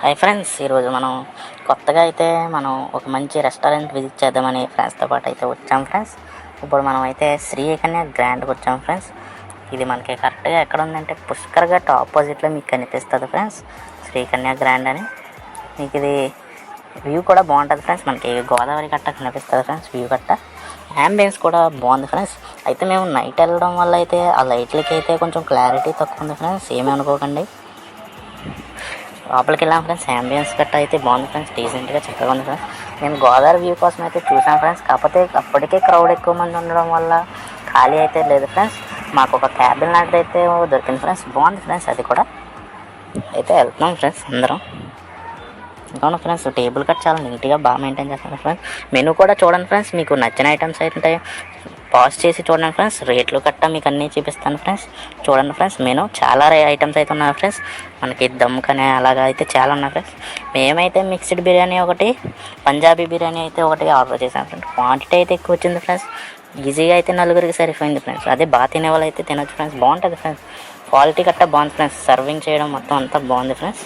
Hi friends, ఈరోజు మనం కొత్తగా అయితే ఒక మంచి రెస్టారెంట్ విజిట్ చేద్దామని ఫ్రెండ్స్తో పాటు అయితే వచ్చాం ఫ్రెండ్స్. ఇప్పుడు మనం అయితే శ్రీకన్య గ్రాండ్కి వచ్చాం ఫ్రెండ్స్. ఇది మనకి కరెక్ట్గా ఎక్కడ ఉందంటే పుష్కర్ ఘాట్ ఆపోజిట్లో మీకు కనిపిస్తుంది ఫ్రెండ్స్, శ్రీకన్య గ్రాండ్ అని. మీకు ఇది వ్యూ కూడా బాగుంటుంది ఫ్రెండ్స్, మనకి గోదావరి కట్ట కనిపిస్తుంది ఫ్రెండ్స్. వ్యూ కట్ట యాంబియన్స్ కూడా బాగుంది ఫ్రెండ్స్. అయితే మేము నైట్ వెళ్ళడం వల్ల అయితే ఆ లైట్లకి అయితే కొంచెం క్లారిటీ తక్కువ ఉంది ఫ్రెండ్స్, ఏమీ అనుకోకండి. లోపలికి వెళ్ళాం ఫ్రెండ్స్. యాంబియన్స్ గట్ట అయితే బాగుంది ఫ్రెండ్స్, డీసెంట్గా చక్కగా ఉంది ఫ్రెండ్స్. మేము గోదావరి వ్యూ కోసం అయితే చూసాం ఫ్రెండ్స్, కాకపోతే అప్పటికే క్రౌడ్ ఎక్కువ మంది ఉండడం వల్ల ఖాళీ అయితే లేదు ఫ్రెండ్స్. మాకు ఒక క్యాబిన్ లాంటిది అయితే దొరికింది ఫ్రెండ్స్, బాగుంది ఫ్రెండ్స్. అది కూడా అయితే వెళ్తున్నాం ఫ్రెండ్స్ అందరం. అవును ఫ్రెండ్స్, టేబుల్ కట్ చాలా నీట్గా బాగా మెయింటైన్ చేస్తాను ఫ్రెండ్స్. మెనూ కూడా చూడండి ఫ్రెండ్స్, మీకు నచ్చిన ఐటమ్స్ అయితే పాజ్ చేసి చూడండి ఫ్రెండ్స్. రేట్లు కట్ట మీకు అన్నీ చూపిస్తాను ఫ్రెండ్స్. చూడండి ఫ్రెండ్స్, మెనూ చాలా ఐటమ్స్ అయితే ఉన్నాయి ఫ్రెండ్స్. మనకి దమ్ కానీ అలాగా అయితే చాలా ఉన్నాయి ఫ్రెండ్స్. మేమైతే మిక్స్డ్ బిర్యానీ ఒకటి, పంజాబీ బిర్యానీ అయితే ఒకటి ఆర్డర్ చేసాం ఫ్రెండ్స్. క్వాంటిటీ అయితే ఎక్కువ వచ్చింది ఫ్రెండ్స్, ఈజీగా అయితే నలుగురికి సరిపోయింది ఫ్రెండ్స్. అదే బాగా తినే వాళ్ళు అయితే తినొచ్చు ఫ్రెండ్స్, బాగుంటుంది ఫ్రెండ్స్. క్వాలిటీ కట్ట బాగుంది ఫ్రెండ్స్, సర్వింగ్ చేయడం మొత్తం అంతా బాగుంది ఫ్రెండ్స్.